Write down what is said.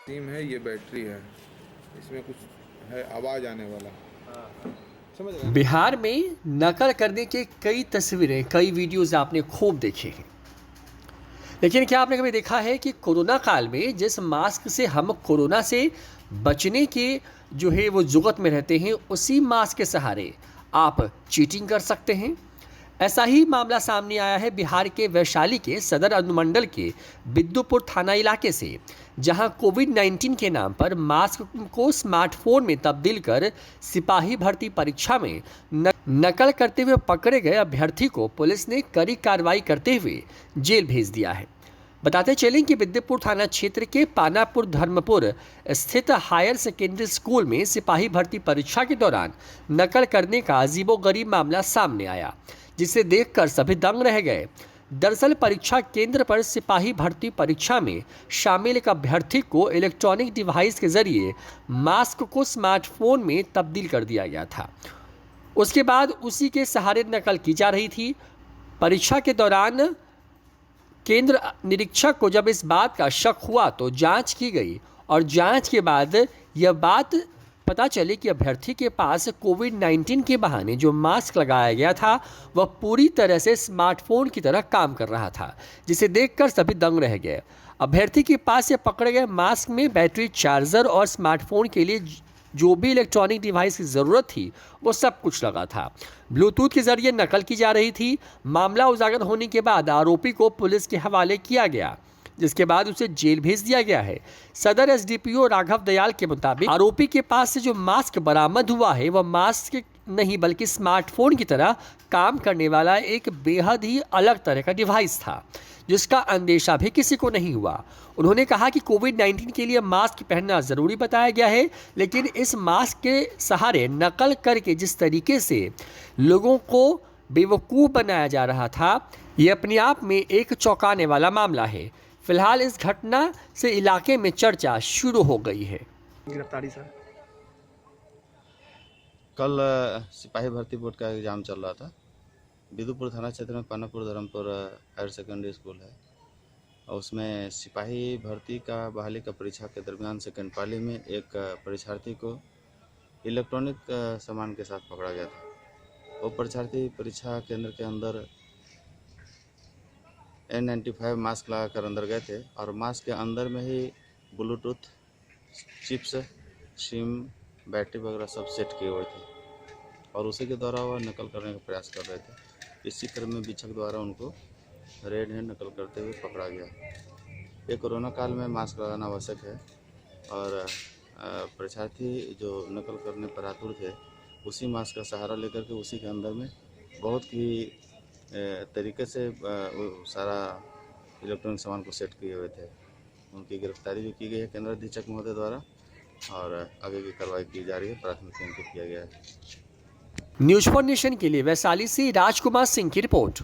SIM है, ये battery है, इसमें कुछ है आवाज़ आने वाला। समझ रहे हैं? बिहार में नकल करने के कई तस्वीरें, कई वीडियोस आपने खूब देखे हैं। लेकिन क्या आपने कभी देखा है कि कोरोना काल में जिस मास्क से हम कोरोना से बचने के जो है वो जुगत में रहते हैं, उसी मास्क के सहारे आप चीटिंग कर सकते हैं। ऐसा ही मामला सामने आया है बिहार के वैशाली के सदर अनुमंडल के बिद्दुपुर थाना इलाके से, जहां कोविड-19 के नाम पर मास्क को स्मार्टफोन में तब्दील कर सिपाही भर्ती परीक्षा में नकल करते हुए पकड़े गए अभ्यर्थी को पुलिस ने कड़ी कार्रवाई करते हुए जेल भेज दिया है। बताते चलें कि बिद्दुपुर थाना क्षेत्र के पानापुर धर्मपुर स्थित हायर सेकेंडरी स्कूल में सिपाही भर्ती परीक्षा के दौरान नकल करने का अजीबोगरीब मामला सामने आया, जिसे देखकर सभी दंग रह गए। दरअसल परीक्षा केंद्र पर सिपाही भर्ती परीक्षा में शामिल एक अभ्यर्थी को इलेक्ट्रॉनिक डिवाइस के जरिए मास्क को स्मार्टफोन में तब्दील कर दिया गया था। उसके बाद उसी के सहारे नकल की जा रही थी। परीक्षा के दौरान केंद्र निरीक्षक को जब इस बात का शक हुआ तो जांच की गई और जांच के बाद यह बात पता चली कि अभ्यर्थी के पास कोविड-19 के बहाने जो मास्क लगाया गया था वह पूरी तरह से स्मार्टफोन की तरह काम कर रहा था, जिसे देखकर सभी दंग रह गए। अभ्यर्थी के पास से पकड़े गए मास्क में बैटरी, चार्जर और स्मार्टफोन के लिए जो भी इलेक्ट्रॉनिक डिवाइस की ज़रूरत थी वो सब कुछ लगा था। ब्लूटूथ के जरिए नकल की जा रही थी। मामला उजागर होने के बाद आरोपी को पुलिस के हवाले किया गया, जिसके बाद उसे जेल भेज दिया गया है। सदर एसडीपीओ राघव दयाल के मुताबिक आरोपी के पास से जो मास्क बरामद हुआ है वह मास्क नहीं बल्कि स्मार्टफोन की तरह काम करने वाला एक बेहद ही अलग तरह का डिवाइस था, जिसका अंदेशा भी किसी को नहीं हुआ। उन्होंने कहा कि कोविड-19 के लिए मास्क पहनना ज़रूरी बताया गया है, लेकिन इस मास्क के सहारे नकल करके जिस तरीके से लोगों को बेवकूफ़ बनाया जा रहा था, ये अपने आप में एक चौंकाने वाला मामला है। फिलहाल इस घटना से इलाके में चर्चा शुरू हो गई है। गिरफ्तारी सर, कल सिपाही भर्ती बोर्ड का एग्ज़ाम चल रहा था। बिदुपुर थाना क्षेत्र में Panapur Dharmapur higher secondary school है और उसमें सिपाही भर्ती का बहाली का परीक्षा के दरमियान सेकेंड पाली में एक परीक्षार्थी को इलेक्ट्रॉनिक सामान के साथ पकड़ा गया था। वो परीक्षार्थी परीक्षा केंद्र के अंदर N95 मास्क लगाकर अंदर गए थे और मास्क के अंदर में ही ब्लूटूथ, चिप्स, सिम, बैटरी वगैरह सब सेट किए हुए थे और उसी के द्वारा वह नकल करने का प्रयास कर रहे थे। इसी क्रम में बीछक द्वारा उनको रेड हैंड नकल करते हुए पकड़ा गया। ये कोरोना काल में मास्क लगाना आवश्यक है और परीक्षार्थी जो नकल करने पर आतुर थे उसी मास्क का सहारा लेकर के उसी के अंदर में बहुत ही तरीके से वो सारा इलेक्ट्रॉनिक सामान को सेट किए हुए थे। उनकी गिरफ्तारी भी की गई है केंद्र अधीक्षक महोदय द्वारा और आगे की कार्रवाई की जा रही है। प्राथमिक अंकित किया गया है। न्यूज़ फॉर नेशन के लिए वैशाली से राजकुमार सिंह की रिपोर्ट।